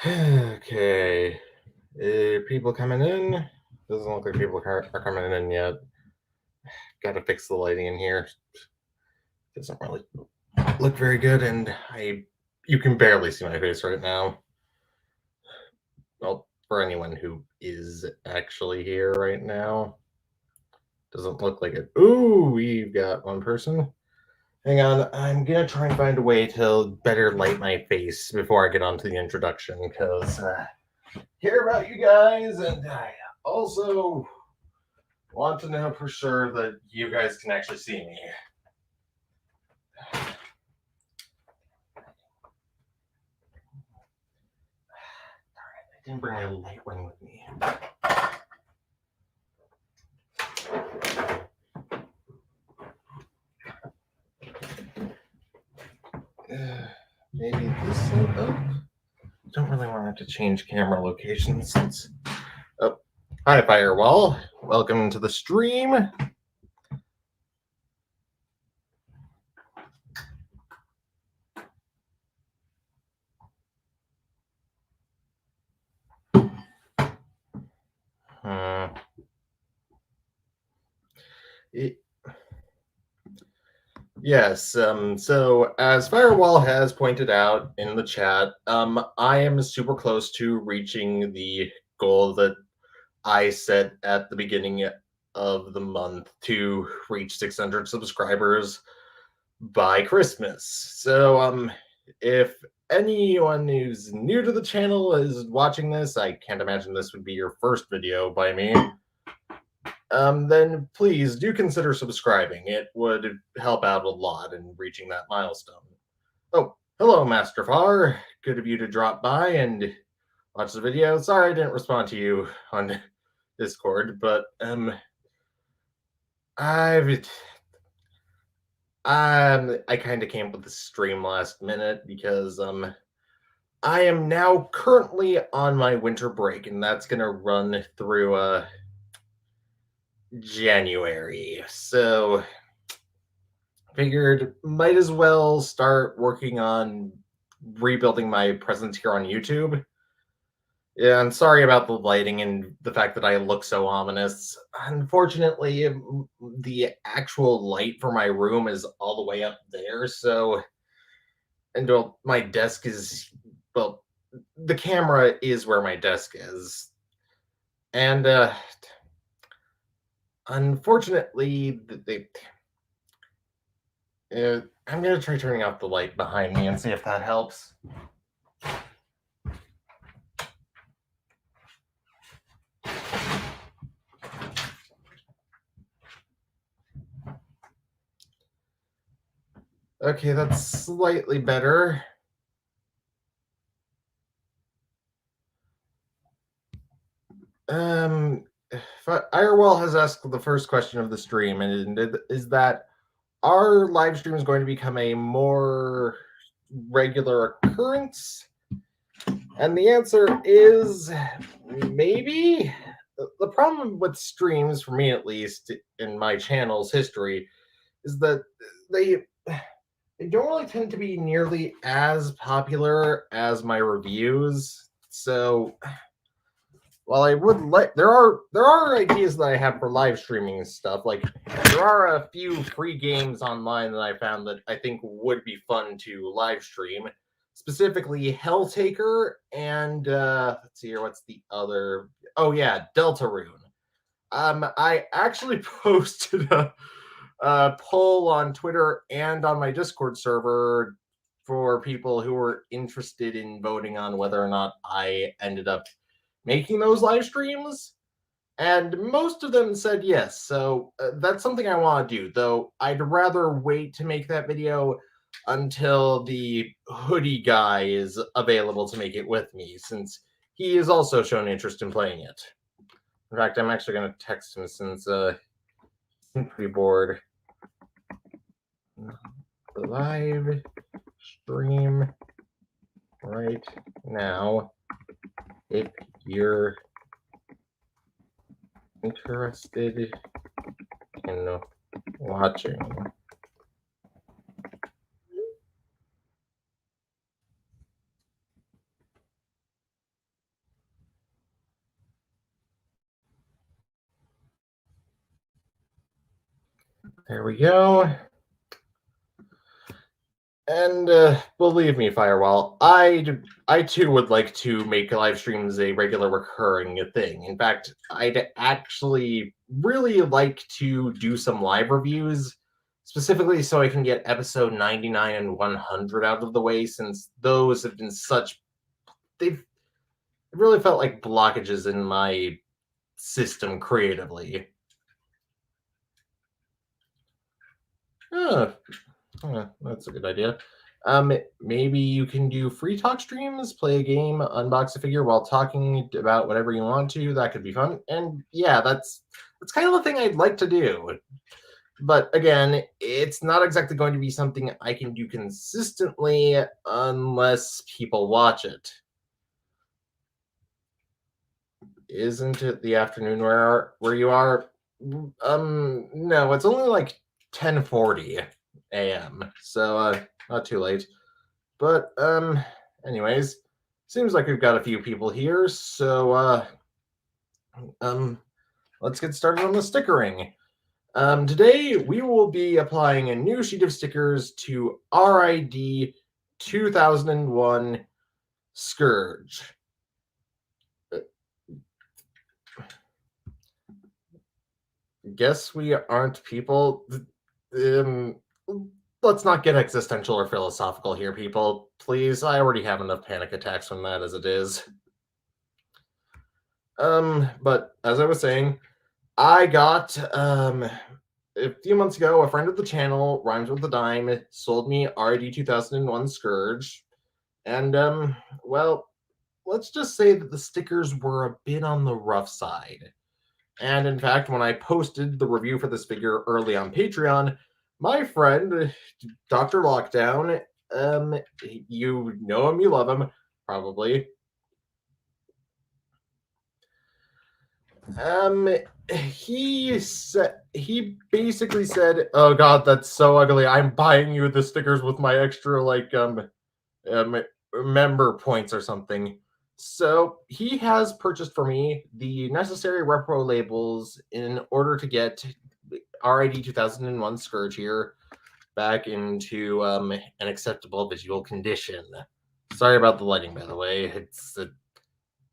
Okay. People coming in? Doesn't look like people are coming in yet. Gotta fix the lighting in here. Doesn't really look very good, and you can barely see my face right now. Well, for anyone who is actually here right now. Doesn't look like it. Ooh, we've got one person. Hang on, I'm gonna try and find a way to better light my face before I get on to the introduction, because care about you guys, and I also want to know for sure that you guys can actually see me. I didn't bring a light one with me. Maybe this side up. Don't really want to change camera location since. Oh, hi Firewall. Welcome to the stream. Yes, so as Firewall has pointed out in the chat, I am super close to reaching the goal that I set at the beginning of the month to reach 600 subscribers by Christmas. So, if anyone who's new to the channel is watching this, I can't imagine this would be your first video by me. Then please do consider subscribing. It would help out a lot in reaching that milestone. Oh, hello, Master Far. Good of you to drop by and watch the video. Sorry I didn't respond to you on Discord, but I kind of came up with the stream last minute because I am now currently on my winter break, and that's gonna run through January. So figured might as well start working on rebuilding my presence here on YouTube. Yeah, I'm sorry about the lighting and the fact that I look so ominous. Unfortunately, the actual light for my room is all the way up there, so and well, my desk is well, the camera is where my desk is, and unfortunately, I'm gonna try turning off the light behind me and see if that helps. Okay, that's slightly better. Irewell has asked the first question of the stream, and is that are live streams going to become a more regular occurrence? And the answer is maybe. The problem with streams, for me at least, in my channel's history, is that they don't really tend to be nearly as popular as my reviews. So while I would like, there are ideas that I have for live streaming stuff. Like there are a few free games online that I found that I think would be fun to live stream. Specifically, Helltaker and let's see here, what's the other? Oh yeah, Deltarune. I actually posted a poll on Twitter and on my Discord server for people who were interested in voting on whether or not I ended up making those live streams, and most of them said yes. So that's something I want to do, though I'd rather wait to make that video until the hoodie guy is available to make it with me, since he has also shown interest in playing it. In fact, I'm actually going to text him since I'm pretty bored. Live stream right now if you're interested in watching. There we go. And believe me, Firewall, I too would like to make live streams a regular recurring thing. In fact, I'd actually really like to do some live reviews, specifically so I can get episode 99 and 100 out of the way, since those have been they've really felt like blockages in my system creatively. Oh, that's a good idea. Maybe you can do free talk streams, play a game, unbox a figure while talking about whatever you want to. That could be fun. And yeah, that's kind of the thing I'd like to do. But again, it's not exactly going to be something I can do consistently unless people watch it. Isn't it the afternoon where you are? No, it's only like 10:40 a.m. So not too late. But anyways, seems like we've got a few people here, so let's get started on the stickering. Today we will be applying a new sheet of stickers to RID2001 Scourge. Guess we aren't people. Let's not get existential or philosophical here, people. Please, I already have enough panic attacks from that as it is. But as I was saying, I got a few months ago, a friend of the channel, Rhymes with the Dime, sold me RID2001 Scourge. And well, let's just say that the stickers were a bit on the rough side. And in fact, when I posted the review for this figure early on Patreon, my friend, Dr. Lockdown, you know him, you love him, probably. He basically said, "Oh God, that's so ugly. I'm buying you the stickers with my extra member points or something." So he has purchased for me the necessary Reprolabels in order to get RID2001 Scourge here back into an acceptable visual condition. Sorry about the lighting, by the way.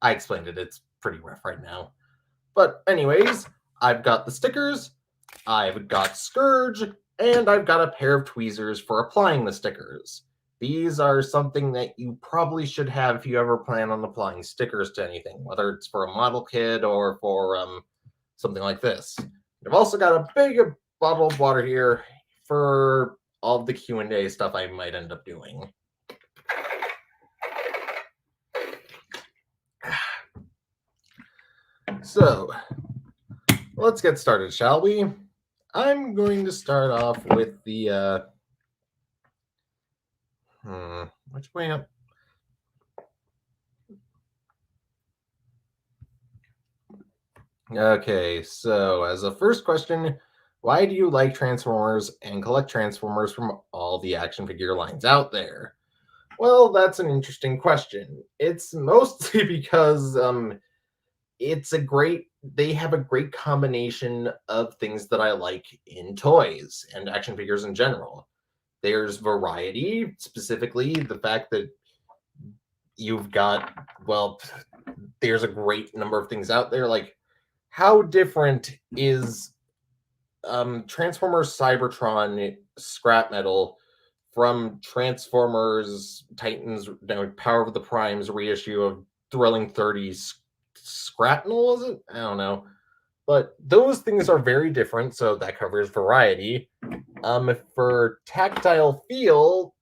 I explained it. It's pretty rough right now. But anyways, I've got the stickers, I've got Scourge, and I've got a pair of tweezers for applying the stickers. These are something that you probably should have if you ever plan on applying stickers to anything, whether it's for a model kit or for something like this. I've also got a big bottle of water here for all of the Q&A stuff I might end up doing. So, let's get started, shall we? I'm going to start off with the which way up? Okay, so as a first question, why do you like Transformers and collect Transformers from all the action figure lines out there? Well, that's an interesting question. It's mostly because they have a great combination of things that I like in toys and action figures in general. There's variety, specifically the fact that you've got, well, there's a great number of things out there. Like, how different is Transformers Cybertron scrap metal from Transformers Titans Power of the Primes reissue of Thrilling 30s Scrapnel, was it? I don't know. But those things are very different, so that covers variety. For tactile feel,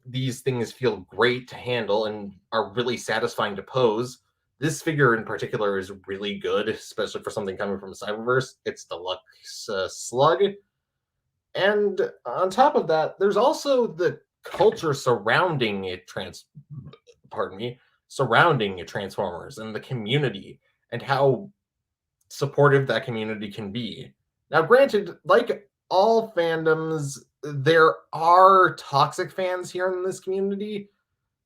these things feel great to handle and are really satisfying to pose. This figure in particular is really good, especially for something coming from Cyberverse. It's Deluxe Slug. And on top of that, there's also the culture surrounding surrounding Transformers and the community and how supportive that community can be. Now, granted, like all fandoms, there are toxic fans here in this community,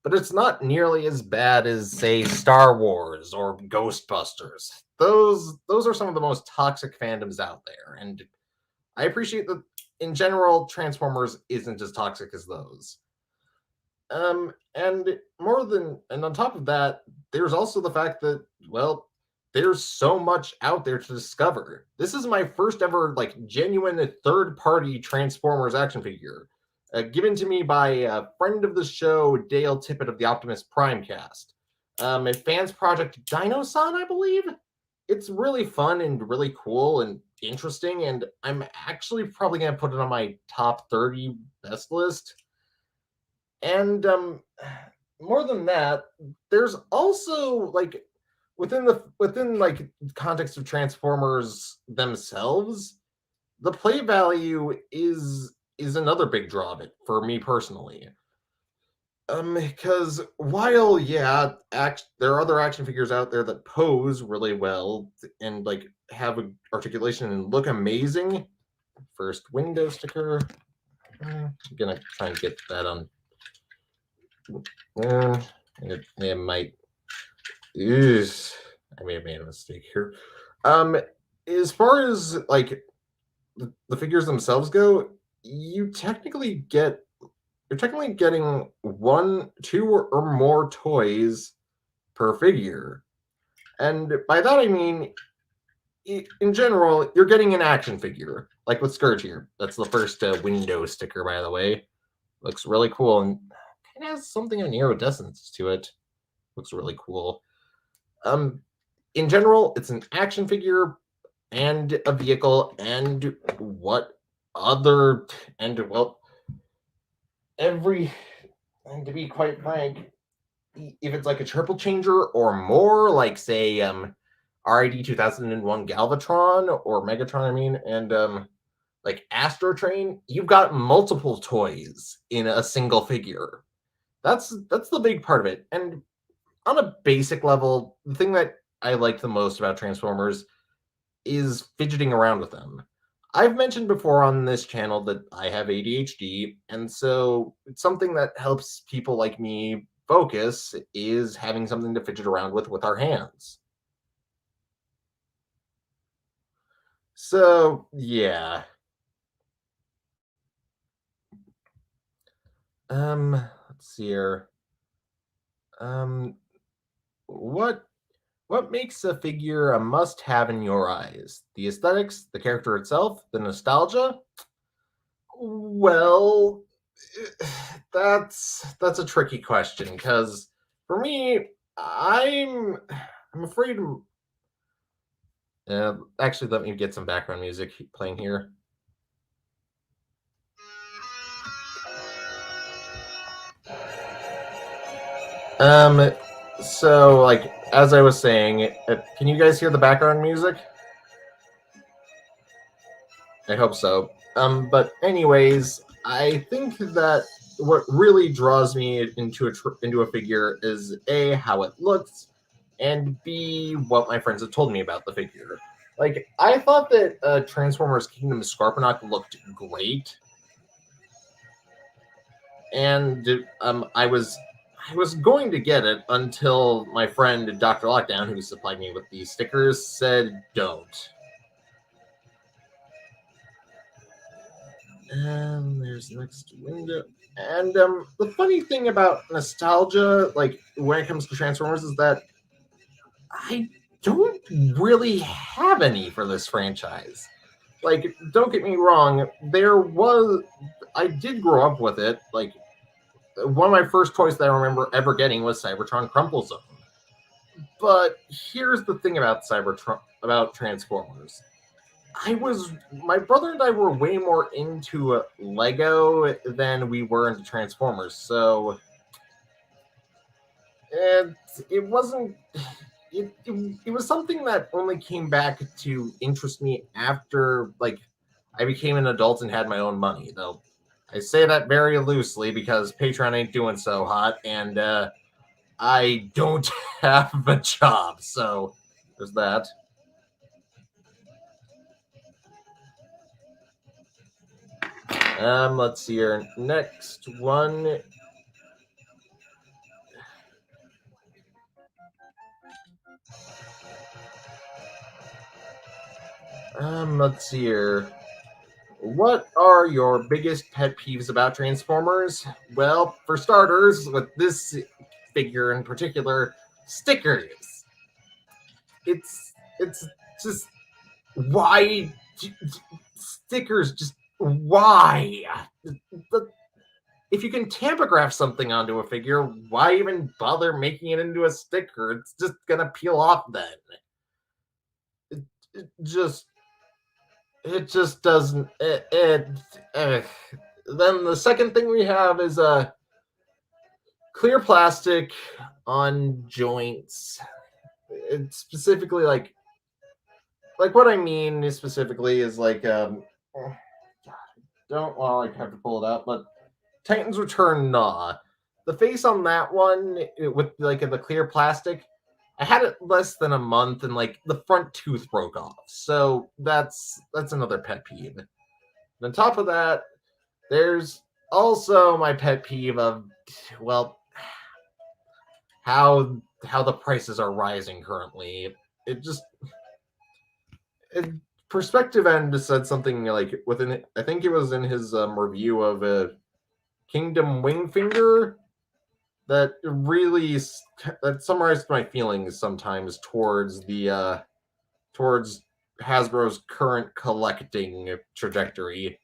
but it's not nearly as bad as, say, Star Wars or Ghostbusters. Those are some of the most toxic fandoms out there, and I appreciate that in general Transformers isn't as toxic as those. And on top of that, there's also the fact that, well, there's so much out there to discover. This is my first ever like genuine third-party Transformers action figure, given to me by a friend of the show, Dale Tippett of the Optimus Prime cast. A fans project Dinosaur, I believe. It's really fun and really cool and interesting, and I'm actually probably gonna put it on my top 30 best list. And more than that, there's also like within like context of Transformers themselves, the play value is another big draw of it for me personally. Because while there are other action figures out there that pose really well and like have a articulation and look amazing. First window sticker. I'm gonna try and get that on. It might. I may have made a mistake here. As far as like the figures themselves go, you're technically getting one, two, or more toys per figure, and by that I mean, in general, you're getting an action figure, like with Scourge here. That's the first window sticker, by the way. Looks really cool and kind of has something of an iridescence to it. Looks really cool. In general, it's an action figure and a vehicle, and and to be quite frank, if it's like a triple changer or more, like say RID2001 Galvatron or Megatron, I mean, and like Astro Train, you've got multiple toys in a single figure. That's the big part of it. And on a basic level, the thing that I like the most about Transformers is fidgeting around with them. I've mentioned before on this channel that I have ADHD, and so it's something that helps people like me focus is having something to fidget around with our hands. So, yeah. Let's see here. Um, what What makes a figure a must-have in your eyes? The aesthetics, the character itself, the nostalgia? Well, that's a tricky question because for me, I'm afraid. Actually, let me get some background music playing here. Um, so like as I was saying, can you guys hear the background music? I hope so. But anyways, I think that what really draws me into a figure is A, how it looks, and B, what my friends have told me about the figure. Like, I thought that Transformers Kingdom Scorponok looked great, and I was going to get it until my friend Dr. Lockdown, who supplied me with these stickers, said don't. And there's the next window. And the funny thing about nostalgia, like when it comes to Transformers, is that I don't really have any for this franchise. Like, don't get me wrong, I did grow up with it. Like, one of my first toys that I remember ever getting was Cybertron Crumple Zone. But here's the thing about Transformers. My brother and I were way more into Lego than we were into Transformers, so it wasn't. It was something that only came back to interest me after like I became an adult and had my own money. Though I say that very loosely because Patreon ain't doing so hot, and I don't have a job, so there's that. Let's see here. Next one. Let's see here. What are your biggest pet peeves about Transformers? Well, for starters, with this figure in particular, stickers. It's just why stickers? Just why? If you can tampograph something onto a figure, why even bother making it into a sticker? It's just gonna peel off then. It, it just it just doesn't. Then the second thing we have is clear plastic on joints. It's specifically like what I mean is specifically is don't well I have to pull it out, but Titan's Return Nah. The face on that one with like the clear plastic, I had it less than a month and like the front tooth broke off. So that's another pet peeve. And on top of that, there's also my pet peeve of well how the prices are rising currently. It just it, Perspective End said something like within I think it was in his review of Kingdom Wingfinger that really that summarized my feelings sometimes towards the towards Hasbro's current collecting trajectory.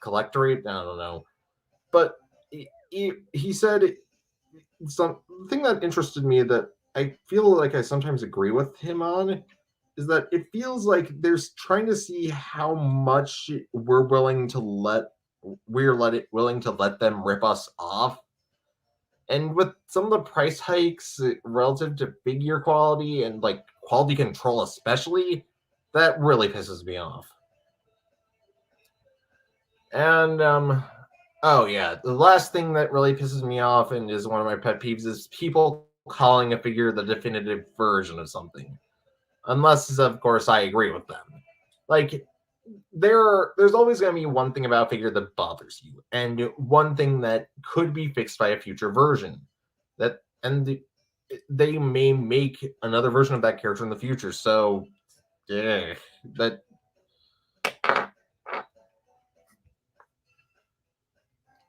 Collectorate? I don't know, but he said something that interested me that I feel like I sometimes agree with him on is that it feels like they're trying to see how much willing to let them rip us off. And with some of the price hikes relative to figure quality and like quality control, especially, that really pisses me off. And oh yeah, the last thing that really pisses me off and is one of my pet peeves is people calling a figure the definitive version of something, unless of course I agree with them. Like there's always going to be one thing about a figure that bothers you, and one thing that could be fixed by a future version. They may make another version of that character in the future. So, yeah, that.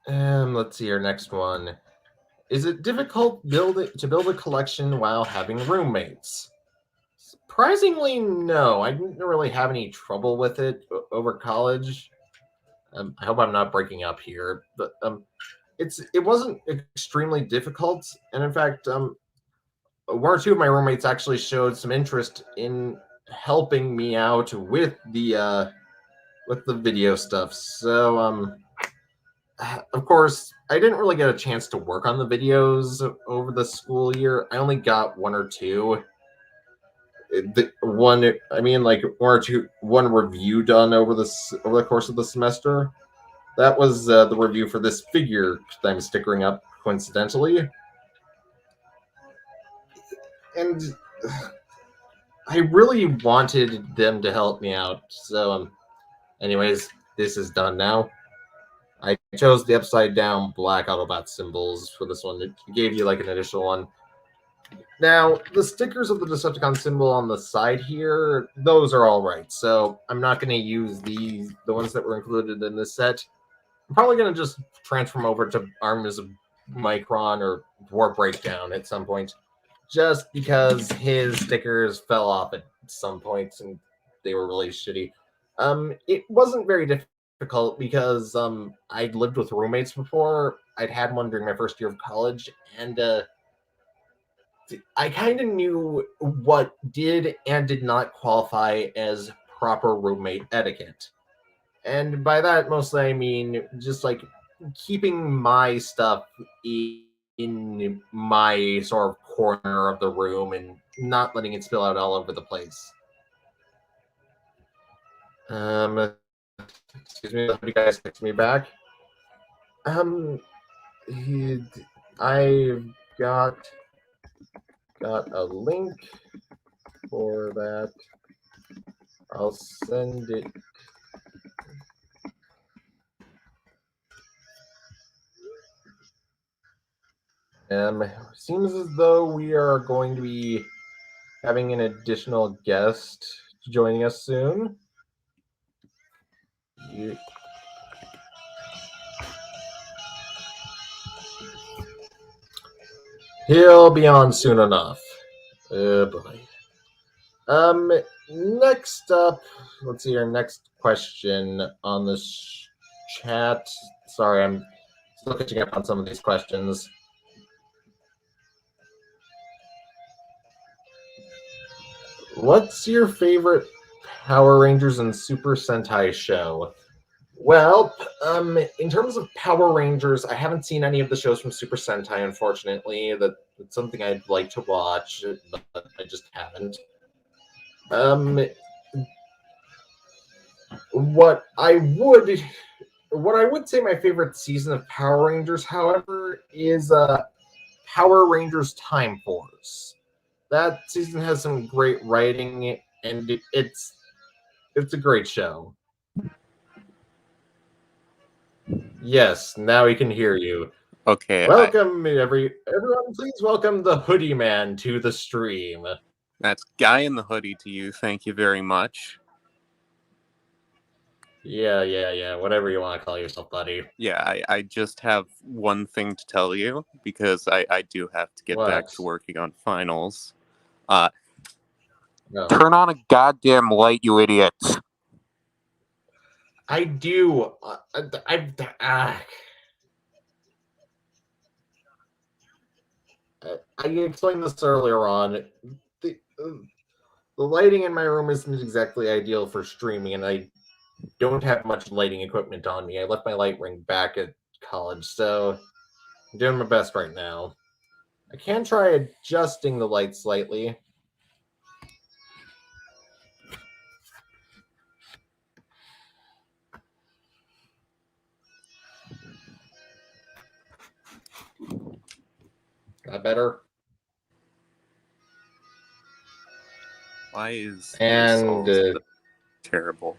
Let's see our next one. Is it difficult to build a collection while having roommates? Surprisingly, no. I didn't really have any trouble with it over college. I hope I'm not breaking up here, but it wasn't extremely difficult, and in fact, one or two of my roommates actually showed some interest in helping me out with the video stuff. So of course, I didn't really get a chance to work on the videos over the school year. I only got one or two. Like one or two, one review done over the course of the semester. That was the review for this figure that I'm stickering up coincidentally, and I really wanted them to help me out. So, anyways, this is done now. I chose the upside down black Autobot symbols for this one. It gave you like an additional one. Now, the stickers of the Decepticon symbol on the side here, those are all right. So I'm not going to use the ones that were included in this set. I'm probably going to just transform over to Arms of Micron or War Breakdown at some point, just because his stickers fell off at some points and they were really shitty. It wasn't very difficult because I'd lived with roommates before. I'd had one during my first year of college, and I kind of knew what did and did not qualify as proper roommate etiquette. And by that, mostly I mean just like keeping my stuff in my sort of corner of the room and not letting it spill out all over the place. Excuse me, you guys text me back. Um, I've got a link for that. I'll send it. Seems as though we are going to be having an additional guest joining us soon. He'll be on soon enough. Oh boy. Next up, let's see our next question on this chat. Sorry, I'm still catching up on some of these questions. What's your favorite Power Rangers and Super Sentai show? Well, in terms of Power Rangers, I haven't seen any of the shows from Super Sentai, unfortunately. That's something I'd like to watch, but I just haven't. What I would say my favorite season of Power Rangers, however, is Power Rangers Time Force. That season has some great writing, and it's a great show. Yes, now we can hear you. Okay. Welcome, everyone. Please welcome the Hoodie Man to the stream. That's Guy in the Hoodie to you. Thank you very much. Yeah. Whatever you want to call yourself, buddy. Yeah, I just have one thing to tell you, because I do have to get back to working on finals. No. Turn on a goddamn light, you idiots. I do. I explained this earlier on. The lighting in my room isn't exactly ideal for streaming, and I don't have much lighting equipment on me. I left my light ring back at college, so I'm doing my best right now. I can try adjusting the light slightly. That better? Why is this all terrible?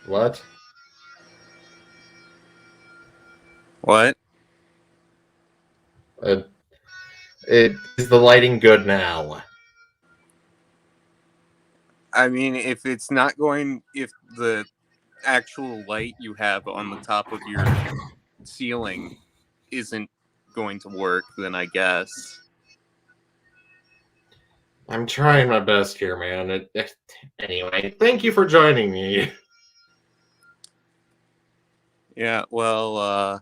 What? What? Is the lighting good now? I mean, if the actual light you have on the top of your ceiling isn't going to work, then I guess. I'm trying my best here, man. Anyway, thank you for joining me. Yeah, well,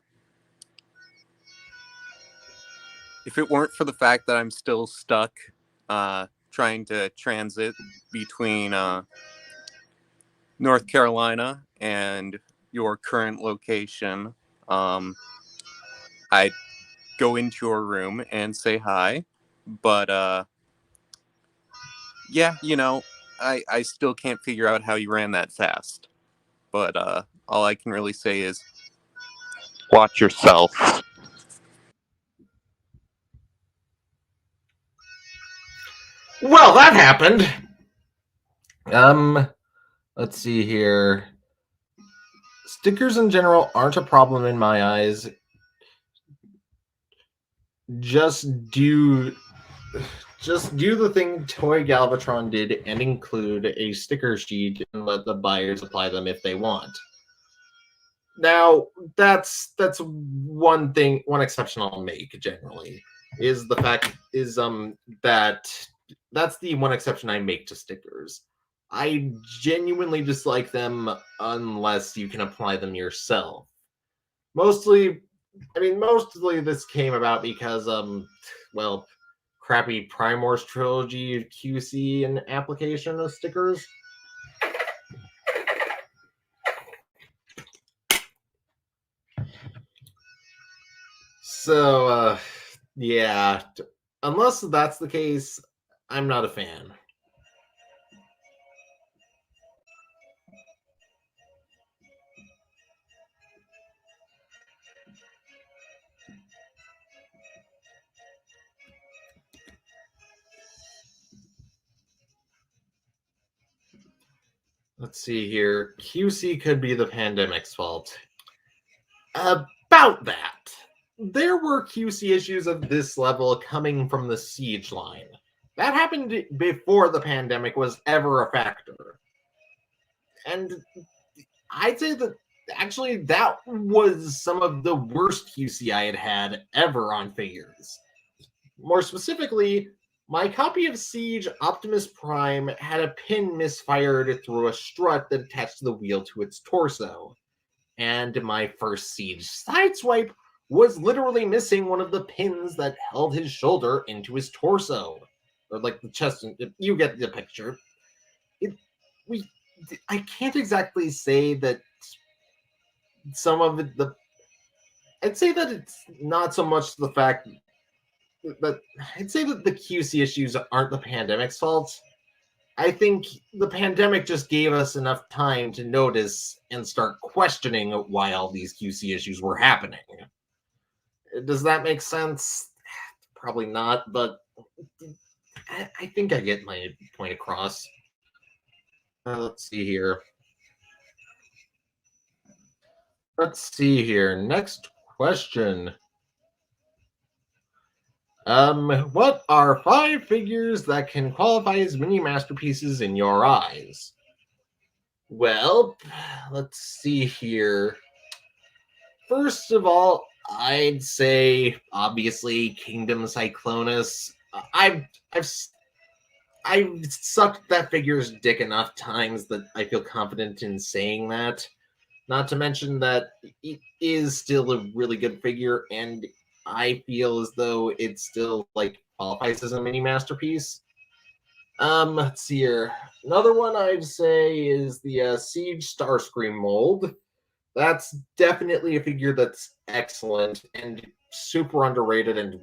if it weren't for the fact that I'm still stuck trying to transit between North Carolina and your current location, I'd go into your room and say hi. But, yeah, I still can't figure out how you ran that fast. But all I can really say is watch yourself. Well, that happened. Let's see here. Stickers in general aren't a problem in my eyes. Just do the thing Toy Galvatron did and include a sticker sheet and let the buyers apply them if they want. Now, that's one exception I'll make generally is the fact is that's the one exception I make to stickers. I genuinely dislike them unless you can apply them yourself. Mostly this came about because crappy Primor's Trilogy QC and application of stickers. So, yeah, unless that's the case, I'm not a fan. Let's see here. QC could be the pandemic's fault. About that, there were QC issues of this level coming from the Siege line. that happened before the pandemic was ever a factor. And I'd say that actually that was some of the worst QC I had ever on figures. More specifically, my copy of Siege Optimus Prime had a pin misfired through a strut that attached the wheel to its torso. And my first Siege Sideswipe was literally missing one of the pins that held his shoulder into his torso. Or like the chest, you get the picture. I can't exactly say that some of the I'd say that it's not so much the fact that I'd say that the QC issues aren't the pandemic's fault. I think the pandemic just gave us enough time to notice and start questioning why all these QC issues were happening. Does that make sense? Probably not, but I think I get my point across. Let's see here. Next question. What are 5 figures that can qualify as mini masterpieces in your eyes? Well, let's see here. First of all, I'd say obviously Kingdom Cyclonus. I've sucked that figure's dick enough times that I feel confident in saying that. Not to mention that it is still a really good figure, and I feel as though it still qualifies as a mini masterpiece. Let's see here. Another one I'd say is the Siege Starscream mold. That's definitely a figure that's excellent and super underrated, and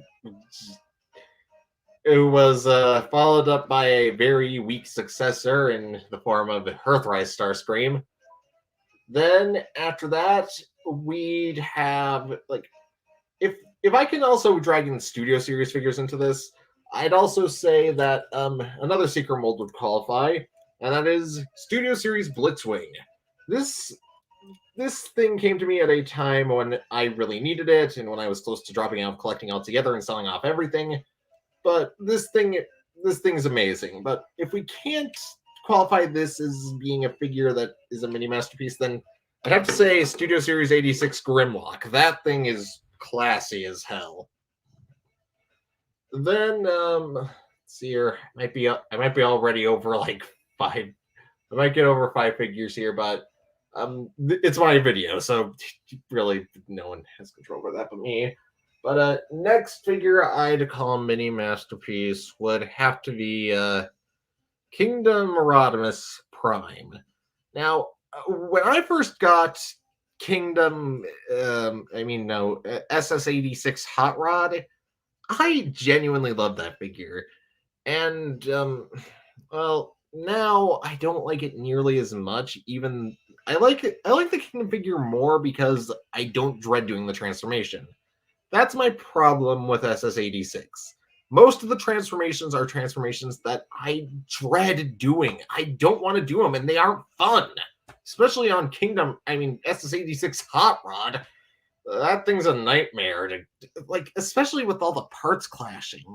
it was followed up by a very weak successor in the form of Earthrise Starscream. Then after that, we'd have if I can also drag in Studio Series figures into this, I'd also say that another secret mold would qualify, and that is Studio Series Blitzwing. This thing came to me at a time when I really needed it, and when I was close to dropping out of collecting altogether and selling off everything. But this thing is amazing. But if we can't qualify this as being a figure that is a mini masterpiece, then I'd have to say Studio Series 86 Grimlock. That thing is classy as hell. Then let's see here. I might be already over 5. I might get over 5 figures here, but it's my video, so really no one has control over that but me. But next figure I'd call a mini masterpiece would have to be Kingdom Rodimus Prime. Now, when I first got Kingdom, SS86 Hot Rod, I genuinely love that figure. And, well, now I don't like it nearly as much. Even I like the Kingdom figure more because I don't dread doing the transformation. That's my problem with SS86. Most of the transformations are transformations that I dread doing. I don't want to do them, and they aren't fun. Especially on Kingdom, SS86 Hot Rod. That thing's a nightmare to especially with all the parts clashing.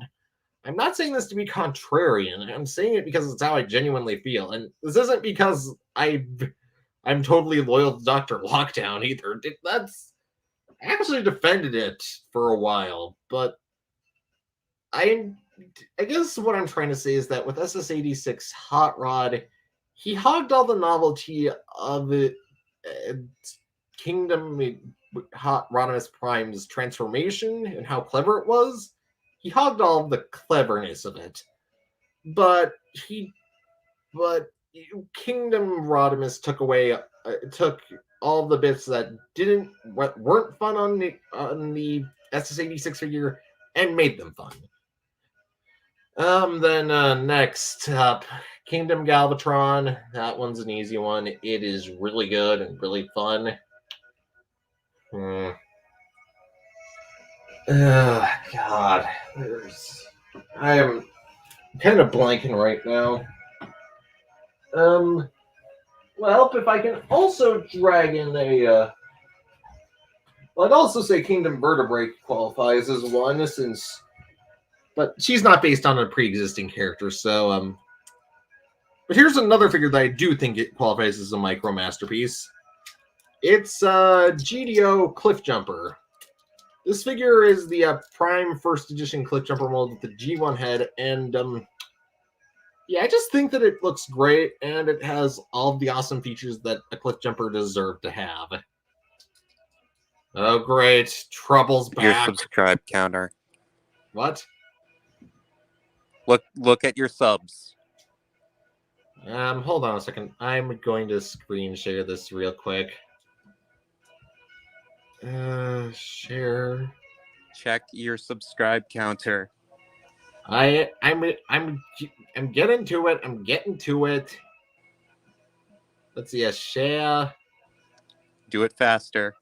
I'm not saying this to be contrarian. I'm saying it because it's how I genuinely feel. And this isn't because I'm totally loyal to Dr. Lockdown either. I actually defended it for a while, but I guess what I'm trying to say is that with SS86 Hot Rod, he hogged all the novelty of Kingdom Hot Rodimus Prime's transformation and how clever it was. He hogged all of the cleverness of it, but Kingdom Rodimus took all the bits that weren't fun on the SS86 figure and made them fun. Then next up, Kingdom Galvatron. That one's an easy one. It is really good and really fun. God. I am kind of blanking right now. Well, if I can also drag in I'd also say Kingdom Vertebrae qualifies as one, since But she's not based on a pre-existing character, so but here's another figure that I do think it qualifies as a micro masterpiece. It's GDO Cliffjumper. This figure is the Prime First Edition Cliffjumper mold with the G1 head, and yeah, I just think that it looks great, and it has all of the awesome features that a Cliffjumper deserved to have. Oh, great. Trouble's back. Your subscribe counter. What? Look at your subs. Hold on a second. I'm going to screen share this real quick. Share. Check your subscribe counter. I'm getting to it. I'm getting to it. Let's see, a share. Do it faster.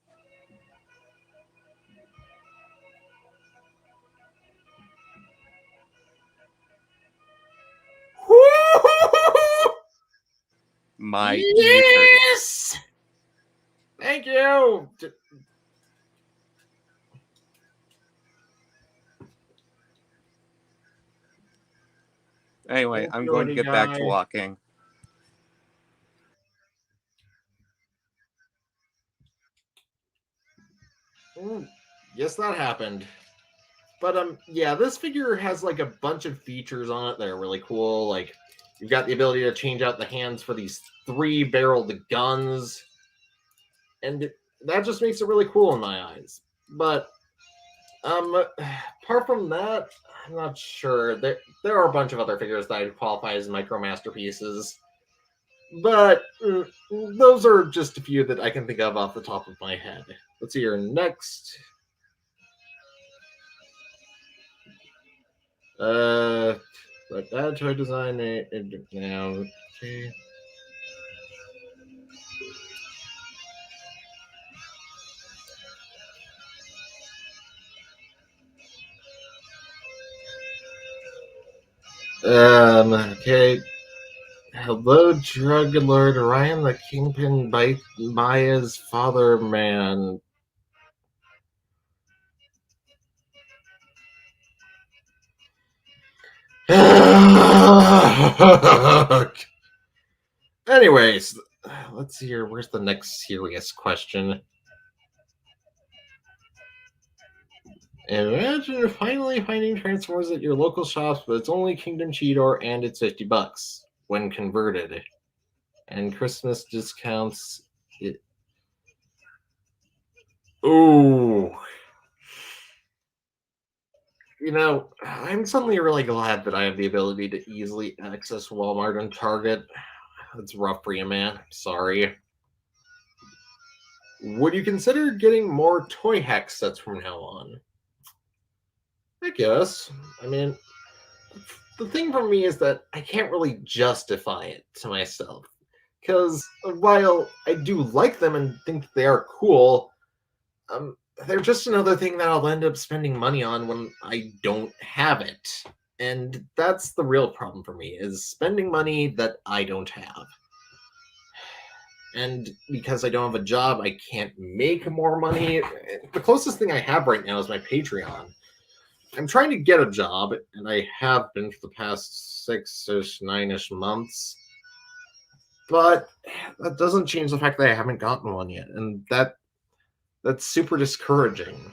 My yes! Thank you. Anyway, I'm going to get back to walking. Yes, that happened. But yeah, this figure has like a bunch of features on it that are really cool. Like, you've got the ability to change out the hands for these 3-barreled guns, and that just makes it really cool in my eyes. But apart from that, I'm not sure. There are a bunch of other figures that I'd qualify as micro masterpieces, but those are just a few that I can think of off the top of my head. Let's see your next. But that toy design now. Okay. Okay. Hello, drug lord Ryan the Kingpin by Maya's father man. Anyways, let's see here. Where's the next serious question? Imagine finally finding Transformers at your local shops, but it's only Kingdom Cheetor and it's $50 when converted. And Christmas discounts. Ooh. You know, I'm suddenly really glad that I have the ability to easily access Walmart and Target. It's rough for you, man. I'm sorry. Would you consider getting more toy hack sets from now on? I guess. I mean, the thing for me is that I can't really justify it to myself. Because while I do like them and think that they are cool, they're just another thing that I'll end up spending money on when I don't have it. And that's the real problem for me, is spending money that I don't have. And because I don't have a job, I can't make more money. The closest thing I have right now is my Patreon. I'm trying to get a job, and I have been for the past 6-ish, 9-ish months. But that doesn't change the fact that I haven't gotten one yet, and that's super discouraging.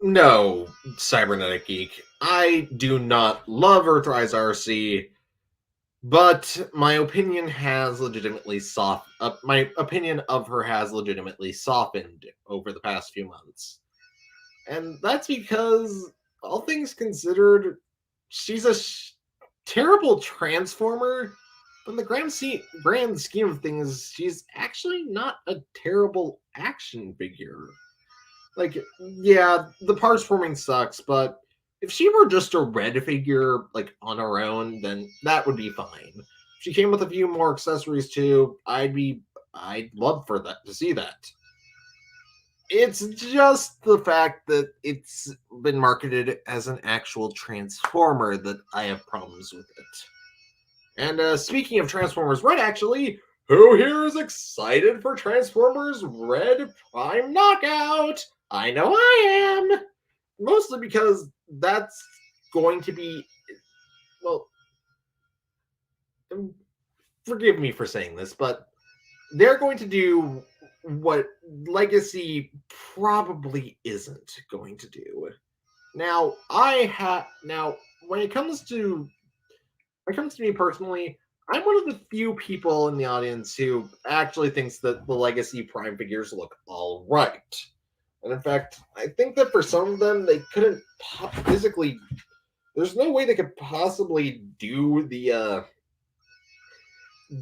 No, Cybernetic Geek. I do not love Earthrise RC, but my opinion has legitimately my opinion of her has legitimately softened over the past few months. And that's because, all things considered, she's a terrible transformer. But in the grand scheme of things, she's actually not a terrible action figure. Like, yeah, the parts forming sucks, but if she were just a red figure, like, on her own, then that would be fine. If she came with a few more accessories too, I'd love for that to see that. It's just the fact that it's been marketed as an actual transformer that I have problems with it. And speaking of Transformers Red, actually, who here is excited for Transformers Red Prime Knockout? I know I am! Mostly because that's going to be, well, forgive me for saying this, but they're going to do what Legacy probably isn't going to do. Now, when it comes to me personally, I'm one of the few people in the audience who actually thinks that the Legacy Prime figures look all right. And in fact, I think that for some of them, they couldn't physically. There's no way they could possibly do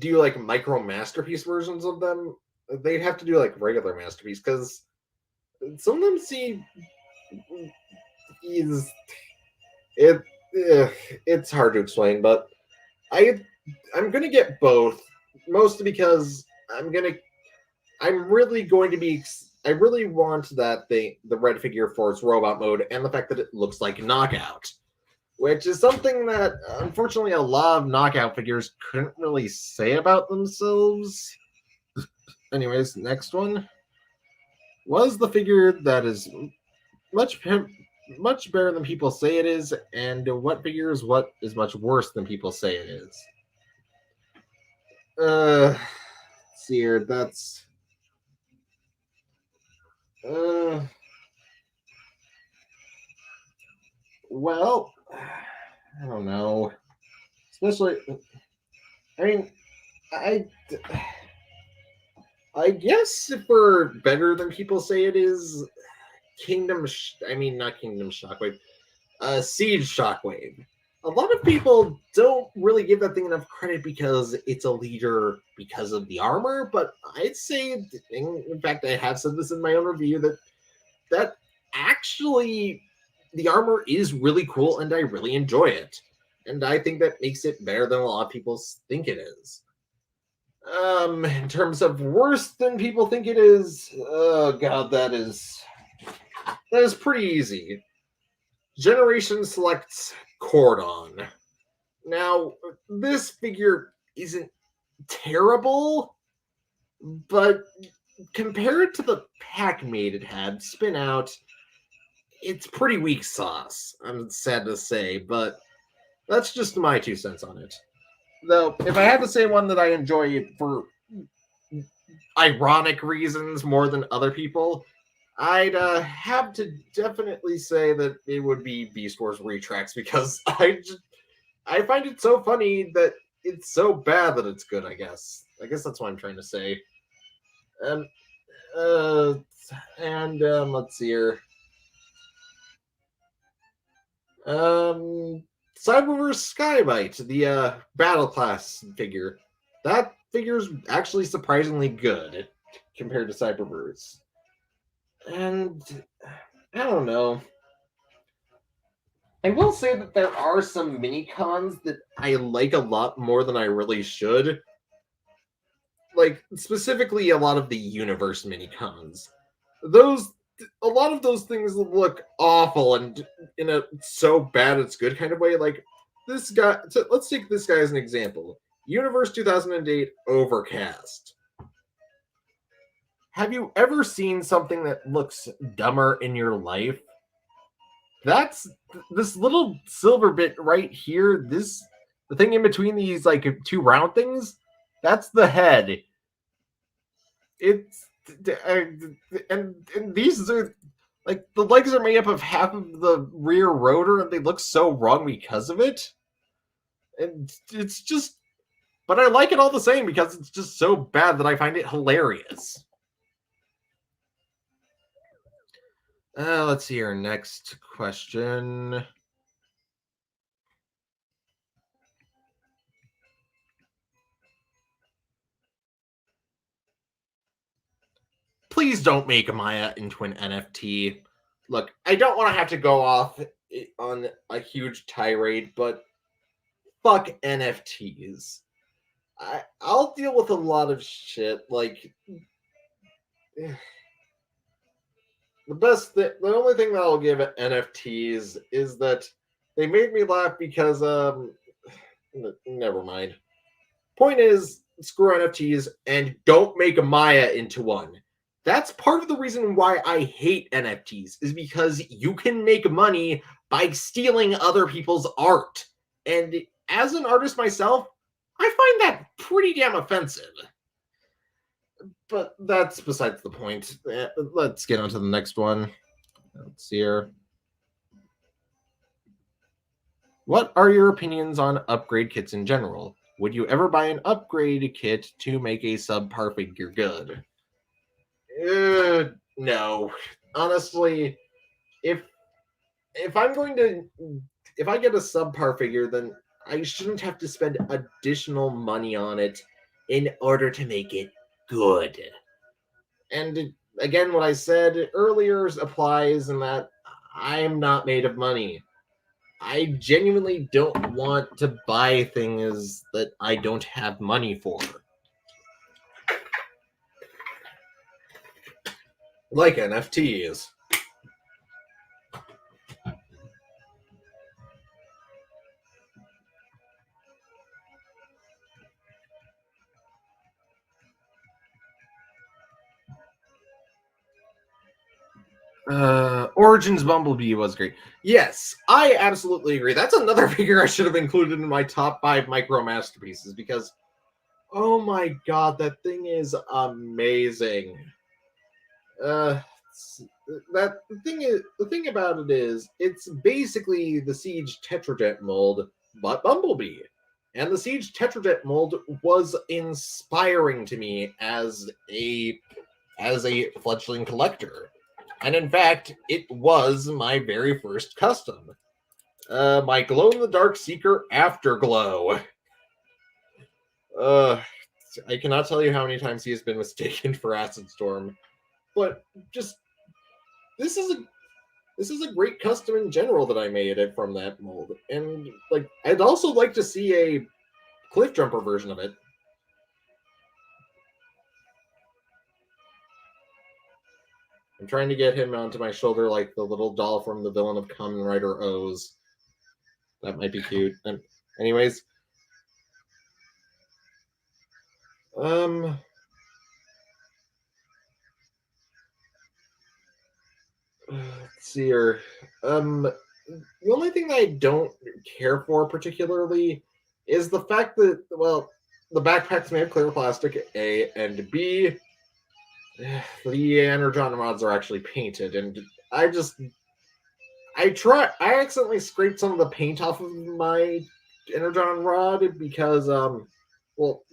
like micro masterpiece versions of them. They'd have to do like regular masterpiece because some of them it it's hard to explain, but I'm gonna get both, mostly because I really want the red figure for its robot mode and the fact that it looks like Knockout, which is something that unfortunately a lot of Knockout figures couldn't really say about themselves. Anyways, next one was the figure that is much better than people say it is, and what is much worse than people say it is. Let's see here. That's well, I don't know. Especially, I mean, I guess if we're better than people say it is, not Kingdom Shockwave, Siege Shockwave. A lot of people don't really give that thing enough credit because it's a leader because of the armor, but I'd say, in fact, I have said this in my own review, that actually the armor is really cool and I really enjoy it. And I think that makes it better than a lot of people think it is. In terms of worse than people think it is, oh god, that is pretty easy. Generation selects Cordon. Now, this figure isn't terrible, but compared to the pack mate it had, Spin Out, it's pretty weak sauce. I'm sad to say, but that's just my 2 cents on it. Though, if I had to say one that I enjoy for ironic reasons more than other people, I'd have to definitely say that it would be Beast Wars Retracts because I find it so funny that it's so bad that it's good. I guess that's what I'm trying to say. Let's see here. Cyberverse Skybite, the battle class figure. That figure's actually surprisingly good compared to Cyberverse. And I don't know. I will say that there are some mini cons that I like a lot more than I really should. Like, specifically a lot of the universe mini cons. A lot of those things look awful and in a so bad it's good kind of way. Like this guy, so let's take this guy as an example. Universe 2008 Overcast. Have you ever seen something that looks dumber in your life? That's this little silver bit right here. The thing in between these like 2 round things. That's the head. It's and these are like the legs are made up of half of the rear rotor, and they look so wrong because of it. And it's just, but I like it all the same because it's just so bad that I find it hilarious. Let's see our next question. Please don't make Maya into an NFT. Look, I don't want to have to go off on a huge tirade, but fuck NFTs. I'll deal with a lot of shit. Like, the only thing that I'll give NFTs is that they made me laugh because Never mind. Point is, screw NFTs and don't make Maya into one. That's part of the reason why I hate NFTs, is because you can make money by stealing other people's art. And as an artist myself, I find that pretty damn offensive. But that's besides the point. Let's get on to the next one. Let's see here. What are your opinions on upgrade kits in general? Would you ever buy an upgrade kit to make a subpar figure good? No. Honestly, if I'm going to, if I get a subpar figure, then I shouldn't have to spend additional money on it in order to make it good. And again, what I said earlier applies in that I'm not made of money. I genuinely don't want to buy things that I don't have money for. Like NFTs. Origins Bumblebee was great. Yes, I absolutely agree. That's another figure I should have included in my top 5 micro masterpieces because, oh my god, that thing is amazing. That the thing about it is, it's basically the Siege Tetrajet mold, but Bumblebee. And the Siege Tetrajet mold was inspiring to me as a fledgling collector. And in fact, it was my very first custom. My glow-in-the-dark Seeker Afterglow. I cannot tell you how many times he has been mistaken for Acid Storm. But just, this is a great custom in general that I made it from that mold. And like, I'd also like to see a Cliff Jumper version of it. I'm trying to get him onto my shoulder like the little doll from the villain of Kamen Rider O's. That might be cute. And anyways, let's see here. The only thing that I don't care for particularly is the fact that, well, the backpack's made of clear plastic, A, and B, the energon rods are actually painted, and I accidentally scraped some of the paint off of my energon rod because, well,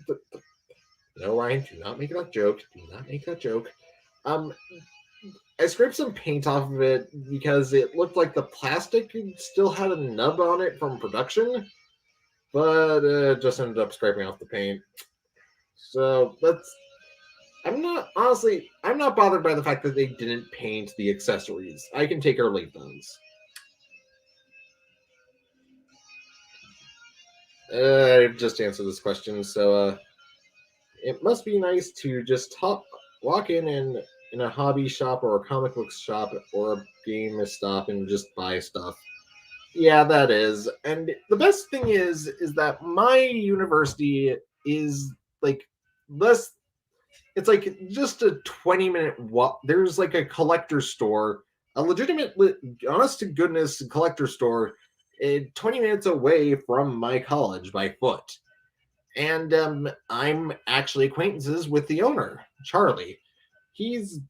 no, Ryan, do not make that joke. Do not make that joke. I scraped some paint off of it because it looked like the plastic still had a nub on it from production, but just ended up scraping off the paint. So I'm not bothered by the fact that they didn't paint the accessories. I can take or leave those. I've just answered this question, so it must be nice to just walk in a hobby shop or a comic book shop or a game stop and just buy stuff. Yeah, that is. And the best thing is that my university is like less. It's like just a 20-minute walk. There's like a collector store, a legitimate, honest to goodness collector store, 20 minutes away from my college by foot. And I'm actually acquaintances with the owner, Charlie. He's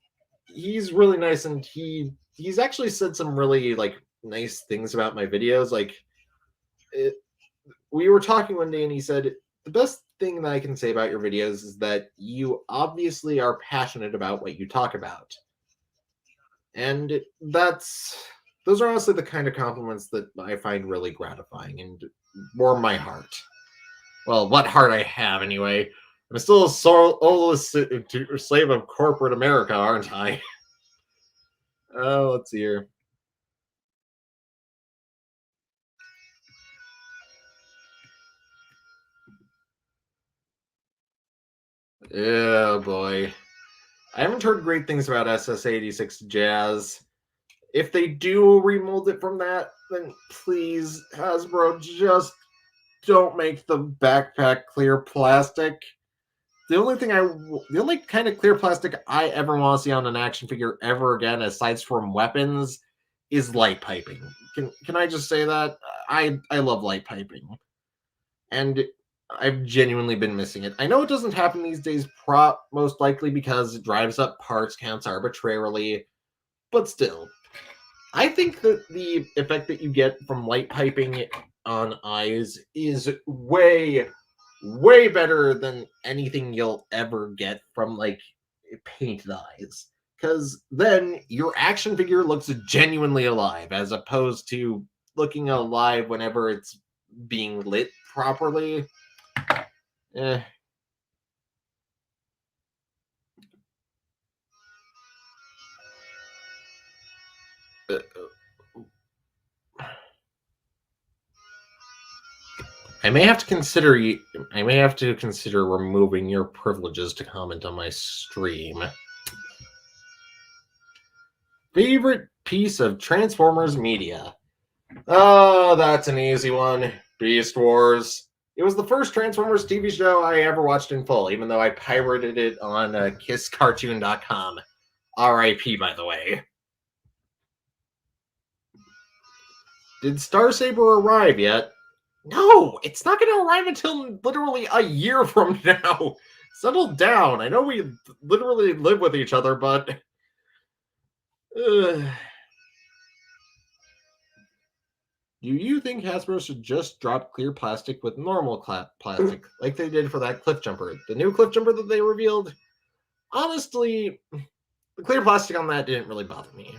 really nice, and he's actually said some really like nice things about my videos. Like, we were talking one day, and he said the best thing that I can say about your videos is that you obviously are passionate about what you talk about, and those are honestly the kind of compliments that I find really gratifying and warm my heart. Well, what heart I have, anyway. I'm still a soulless slave of corporate America, aren't I? Oh, let's see here. Oh, boy. I haven't heard great things about SS86 Jazz. If they do remold it from that, then please, Hasbro, just don't make the backpack clear plastic. The only kind of clear plastic I ever want to see on an action figure ever again, aside from weapons, is light piping. Can I just say that? I love light piping, and I've genuinely been missing it. I know it doesn't happen these days, most likely because it drives up parts counts arbitrarily, but still. I think that the effect that you get from light piping on eyes is way, way better than anything you'll ever get from like painted eyes. Because then your action figure looks genuinely alive, as opposed to looking alive whenever it's being lit properly. Eh. I may have to consider removing your privileges to comment on my stream. Favorite piece of Transformers media? Oh, that's an easy one. Beast Wars. It was the first Transformers TV show I ever watched in full, even though I pirated it on kisscartoon.com. R.I.P. by the way. Did Star Saber arrive yet? No, it's not going to arrive until literally a year from now. Settle down. I know we literally live with each other, but... Do you think Hasbro should just drop clear plastic with normal plastic, like they did for that cliff jumper? The new cliff jumper that they revealed? Honestly, the clear plastic on that didn't really bother me.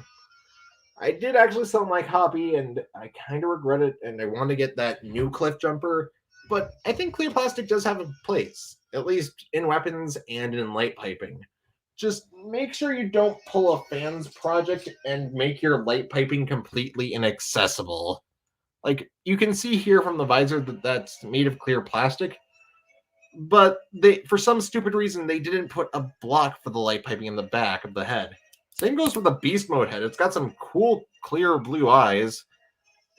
I did actually sell my copy, and I kind of regret it, and I want to get that new cliff jumper, but I think clear plastic does have a place, at least in weapons and in light piping. Just make sure you don't pull a fans project and make your light piping completely inaccessible. Like, you can see here from the visor that that's made of clear plastic, but for some stupid reason, they didn't put a block for the light piping in the back of the head. Same goes with the Beast Mode head. It's got some cool, clear blue eyes,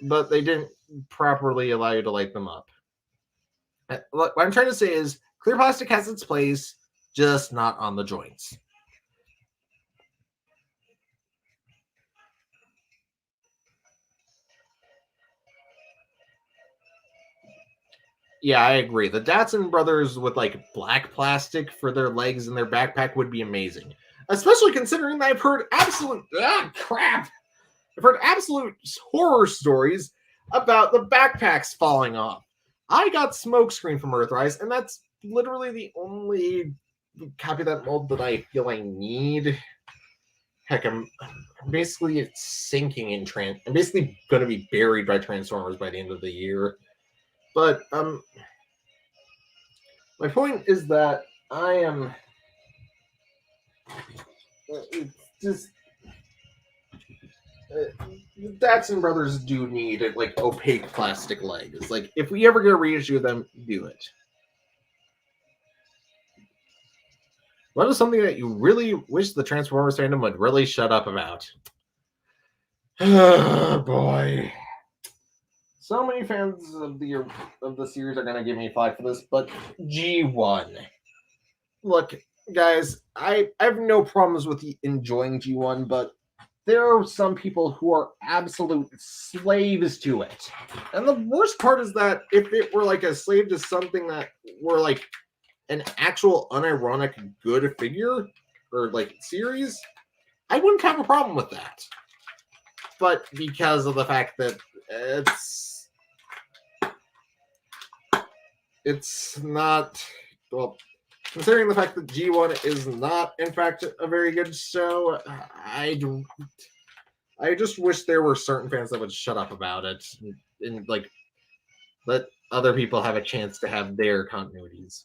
but they didn't properly allow you to light them up. What I'm trying to say is, clear plastic has its place, just not on the joints. Yeah, I agree. The Datsun brothers with like black plastic for their legs and their backpack would be amazing. Especially considering that I've heard absolute horror stories about the backpacks falling off. I got Smokescreen from Earthrise, and that's literally the only copy of that mold that I feel I need. Heck, I'm basically sinking in I'm basically going to be buried by Transformers by the end of the year. But my point is that I am just the Datsun brothers do need like opaque plastic legs. Like, if we ever get a reissue of them, do it. What is something that you really wish the Transformers fandom would really shut up about? Oh boy. So many fans of the series are gonna give me flack for this, but G1. Look, guys, I have no problems with enjoying G1, but there are some people who are absolute slaves to it. And the worst part is that if it were like a slave to something that were like an actual unironic good figure or like series, I wouldn't have a problem with that. But because of the fact that it's not, well, considering the fact that G1 is not, in fact, a very good show, I just wish there were certain fans that would shut up about it and like let other people have a chance to have their continuities.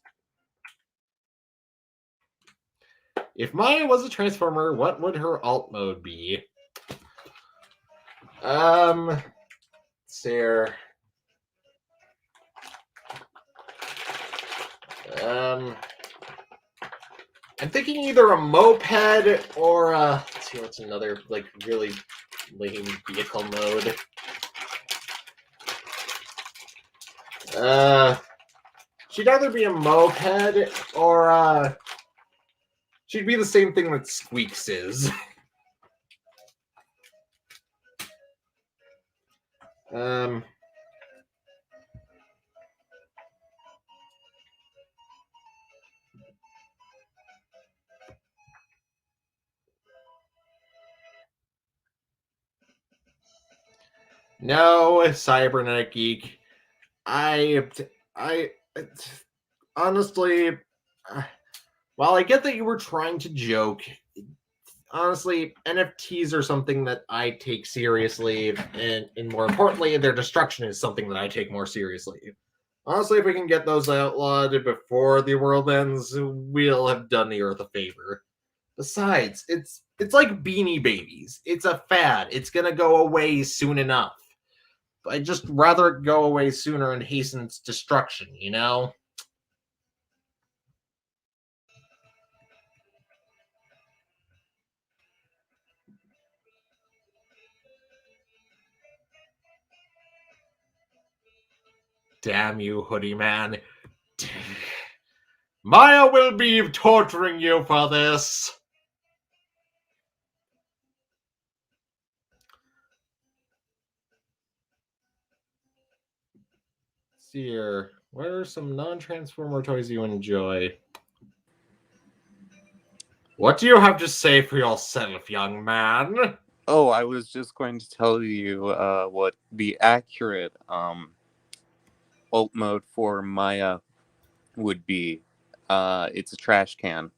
If Maya was a Transformer, what would her alt mode be? Sarah. I'm thinking either a moped or let's see what's another like really lame vehicle mode. She'd either be a moped or she'd be the same thing that Squeaks is. No, Cybernetic Geek. I honestly, while I get that you were trying to joke, honestly, NFTs are something that I take seriously, and more importantly, their destruction is something that I take more seriously. Honestly, if we can get those outlawed before the world ends, we'll have done the Earth a favor. Besides, it's like Beanie Babies. It's a fad. It's gonna go away soon enough. I'd just rather it go away sooner and hasten its destruction, you know? Damn you, Hoodie Man. Maya will be torturing you for this. Let's see here. What are some non-Transformer toys you enjoy? What do you have to say for yourself, young man? Oh, I was just going to tell you what the accurate alt mode for Maya would be. It's a trash can.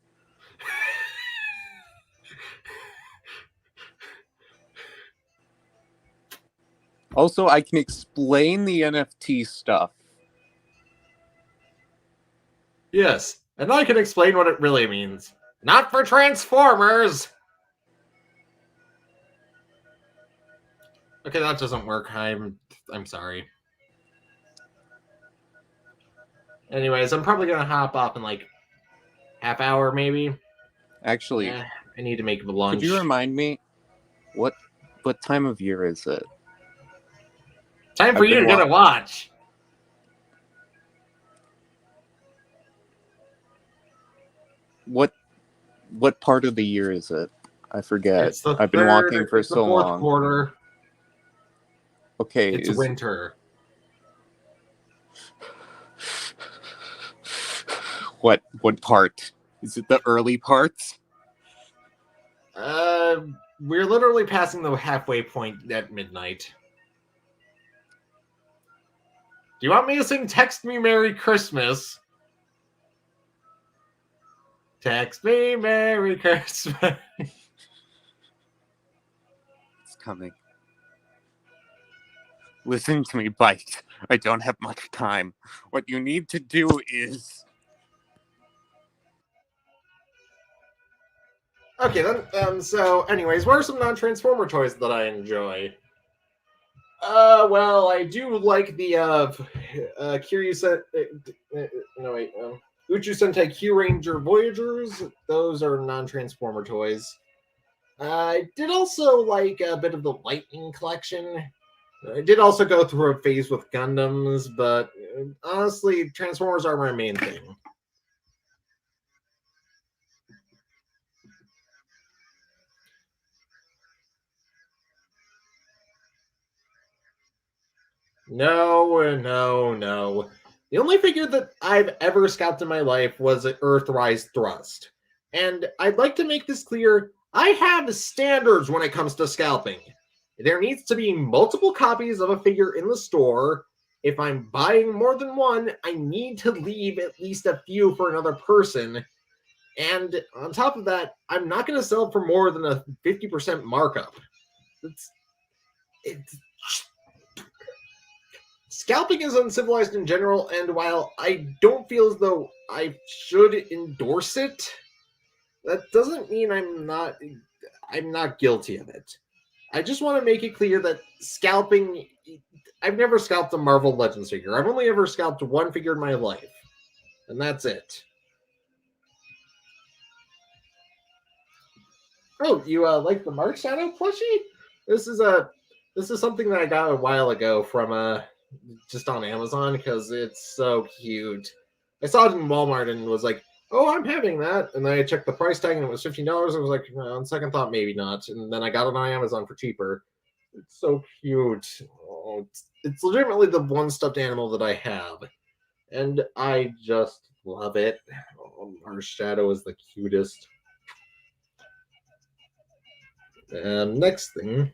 Also, I can explain the NFT stuff. Yes, and I can explain what it really means. Not for Transformers! Okay, that doesn't work. I'm sorry. Anyways, I'm probably gonna hop off in like half hour, maybe. Actually, I need to make lunch. could you remind me what time of year is it? Time for you to get a watch. What part of the year is it? I forget. I've been third, walking for so fourth long. Quarter. Okay, it's winter. What part? Is it the early parts? We're literally passing the halfway point at midnight. Do you want me to sing Text Me Merry Christmas? Text me Merry Christmas. It's coming. Listen to me, Bite. I don't have much time. What you need to do is... Okay, then, so, anyways, what are some non-Transformer toys that I enjoy? Well, I do like the, Uchu Sentai Q Ranger Voyagers. Those are non-Transformer toys. I did also like a bit of the Lightning collection. I did also go through a phase with Gundams, but honestly, Transformers are my main thing. No. The only figure that I've ever scalped in my life was an Earthrise Thrust. And I'd like to make this clear, I have standards when it comes to scalping. There needs to be multiple copies of a figure in the store. If I'm buying more than one, I need to leave at least a few for another person. And on top of that, I'm not going to sell for more than a 50% markup. Scalping is uncivilized in general, and while I don't feel as though I should endorse it, that doesn't mean I'm not guilty of it. I just want to make it clear that scalping, I've never scalped a Marvel Legends figure. I've only ever scalped one figure in my life, and that's it. Oh, you like the Mark Shadow plushie? This is something that I got a while ago from just on Amazon because it's so cute. I saw it in Walmart and was like, "Oh, I'm having that." And then I checked the price tag and it was $15. I was like, on second thought, maybe not. And then I got it on Amazon for cheaper. It's so cute. Oh, it's legitimately the one stuffed animal that I have, and I just love it. Our shadow is the cutest. And next thing.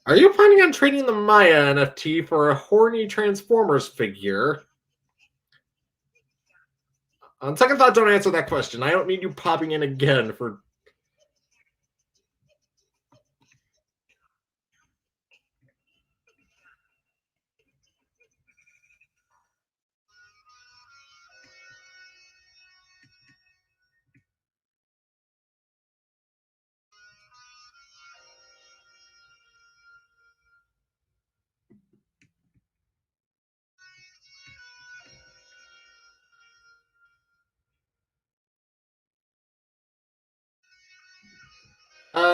Are you planning on trading the Maya NFT for a horny Transformers figure? On second thought, don't answer that question. I don't need you popping in again for.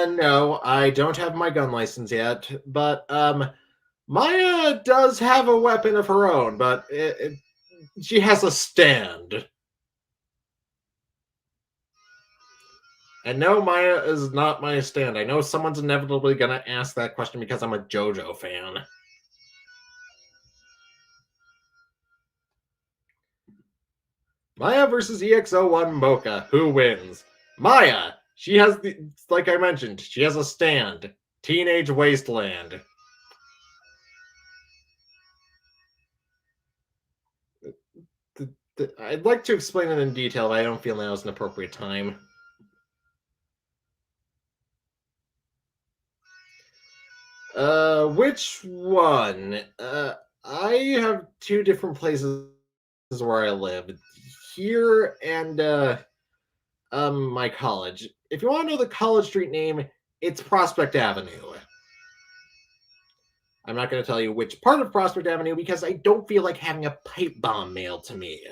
No, I don't have my gun license yet, but Maya does have a weapon of her own, but she has a stand. And no, Maya is not my stand. I know someone's inevitably going to ask that question because I'm a JoJo fan. Maya versus EX01 Mocha. Who wins? Maya. She has the, like I mentioned, she has a stand. Teenage Wasteland. I'd like to explain it in detail, but I don't feel now is an appropriate time. Which one? I have two different places where I live. Here and my college. If you want to know the college street name, it's Prospect Avenue. I'm not going to tell you which part of Prospect Avenue because I don't feel like having a pipe bomb mailed to me.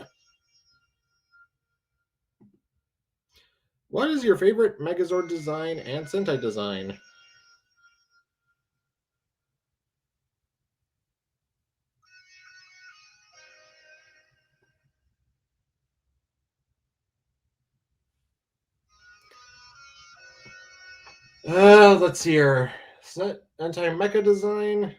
What is your favorite Megazord design and Sentai design? Let's see here. Anti-mecha design.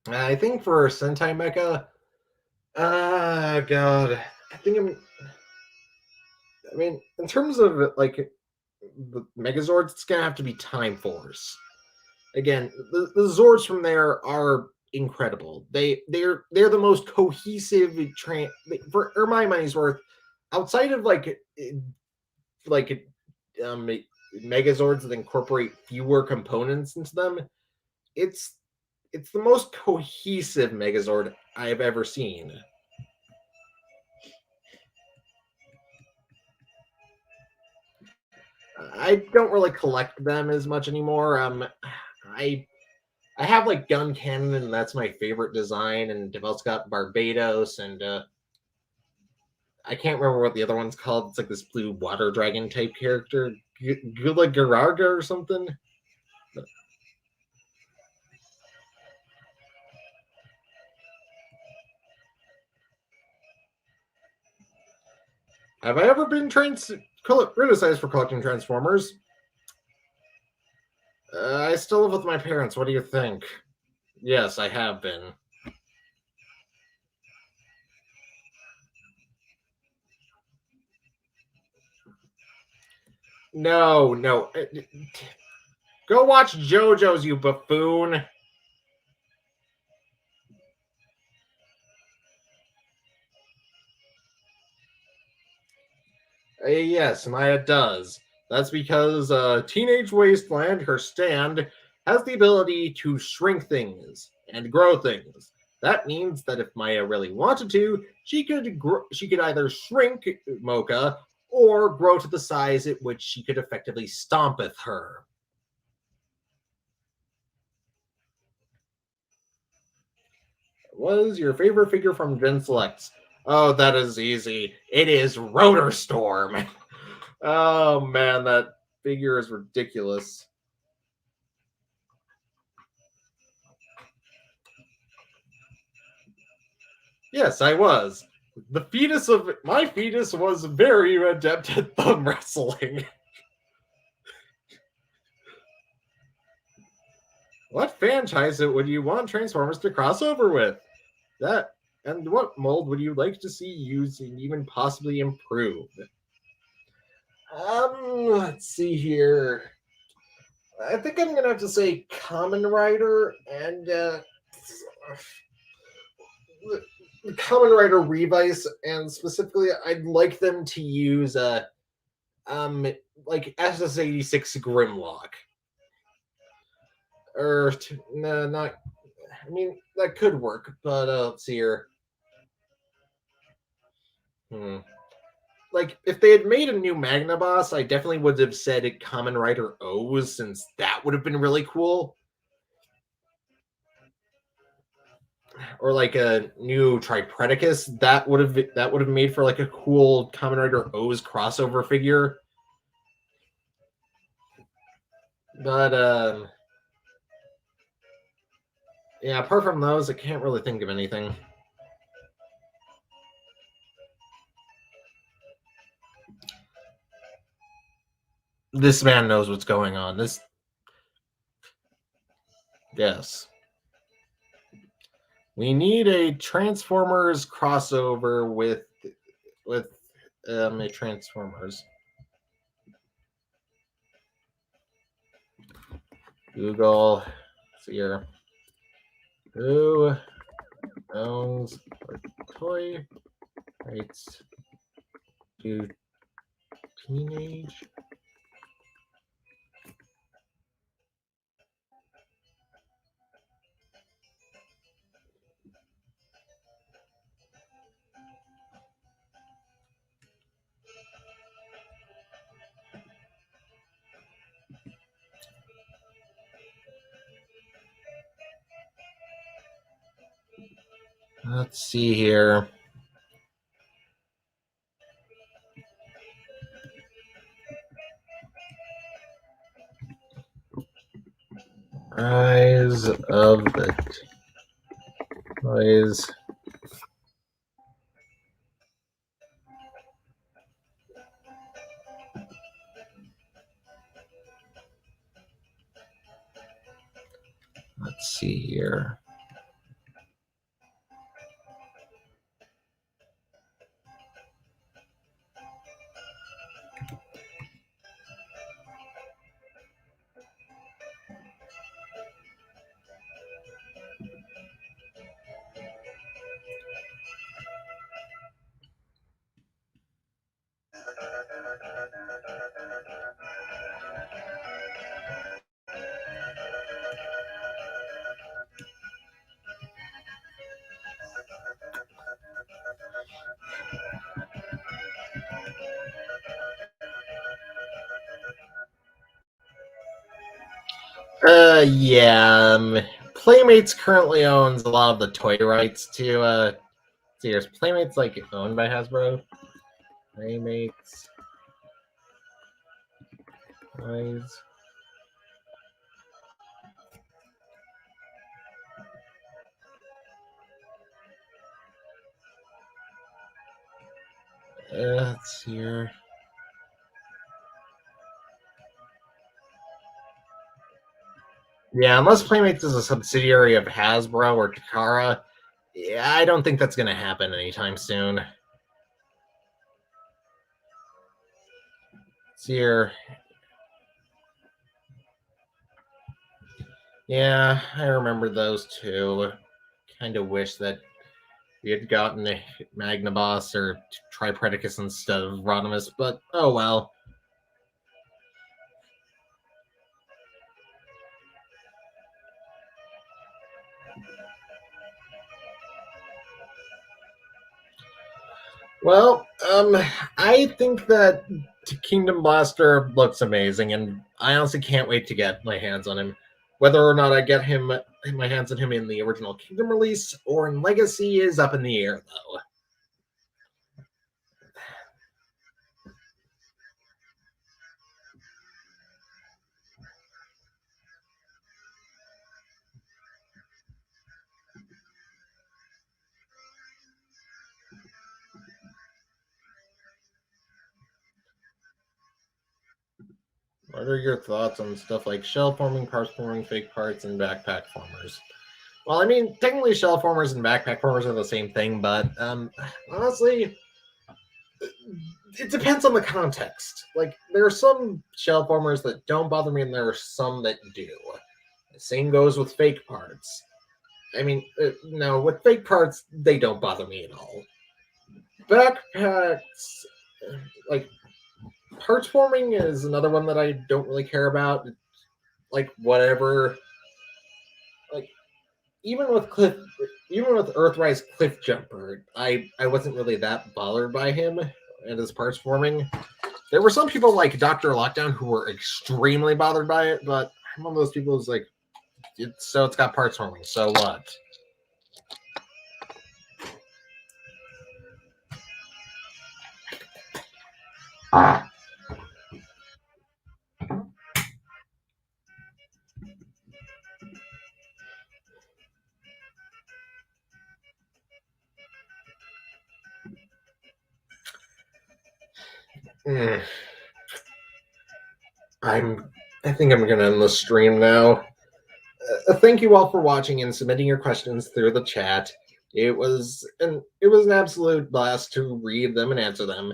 I think for Sentai Mecha, God, I mean, in terms of like the Megazords, it's gonna have to be Time Force. Again, the Zords from there are incredible. They're the most cohesive for my money's worth. Outside of like Megazords that incorporate fewer components into them, it's the most cohesive Megazord I've ever seen. I don't really collect them as much anymore. I have like Gun Cannon, and that's my favorite design. And I've also got Barbados, and I can't remember what the other one's called. It's like this blue water dragon type character, Gula Gararga or something. Have I ever been criticized for collecting Transformers? I still live with my parents. What do you think? Yes, I have been. No, no. Go watch JoJo's, you buffoon. Yes, Maya does. That's because Teenage Wasteland, her stand, has the ability to shrink things and grow things. That means that if Maya really wanted to, she could either shrink Mocha or grow to the size at which she could effectively stompeth her. What is your favorite figure from Gen Selects? Oh, that is easy. It is Rotor Storm. Oh man, that figure is ridiculous. Yes, I was. My fetus was very adept at thumb wrestling. What franchise would you want Transformers to cross over with? That and what mold would you like to see used and even possibly improved? Let's see here. I think I'm gonna have to say Common Rider and Common Rider Revice, and specifically, I'd like them to use like SS86 Grimlock. Or no, not. I mean, that could work, but let's see here. Like, if they had made a new Magna boss, I definitely would have said Common Rider O's, since that would have been really cool. Or like a new Tripredicus, that would have made for like a cool Kamen Rider O's crossover figure. But yeah, apart from those, I can't really think of anything. This man knows what's going on. Yes. We need a Transformers crossover with a Transformers. Google. Let's see here. Who owns toy rights to Teenage? Let's see here. Rise of the Toys. Let's see here. Yeah. Playmates currently owns a lot of the toy rights to. See, there's Playmates like owned by Hasbro. Playmates. Rise. Let's see here. Yeah, unless Playmates is a subsidiary of Hasbro or Takara, yeah, I don't think that's going to happen anytime soon. Let's see here. Yeah, I remember those two. Kind of wish that we had gotten a Magnaboss or Tripredicus instead of Rodimus, but oh well. Well, I think that Kingdom Blaster looks amazing, and I honestly can't wait to get my hands on him. Whether or not I get my hands on him in the original Kingdom release or in Legacy is up in the air, though. What are your thoughts on stuff like shell forming, parts forming, fake parts, and backpack formers? Well, I mean, technically shell formers and backpack formers are the same thing, but honestly, it depends on the context. Like, there are some shell formers that don't bother me, and there are some that do. The same goes with fake parts. I mean, no, with fake parts, they don't bother me at all. Backpacks, like, parts forming is another one that I don't really care about. Like, whatever. Like, even with Earthrise Cliff Jumper, I wasn't really that bothered by him and his parts forming. There were some people like Dr. Lockdown who were extremely bothered by it, but I'm one of those people who's like, it's got parts forming, so what? I think I'm gonna end the stream now. Thank you all for watching and submitting your questions through the chat. It was an absolute blast to read them and answer them.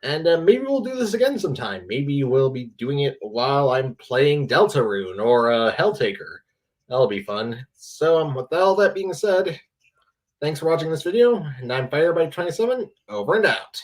And maybe we'll do this again sometime. Maybe we'll be doing it while I'm playing Deltarune or Helltaker. That'll be fun. So with all that being said, thanks for watching this video, and I'm Firebite27, over and out.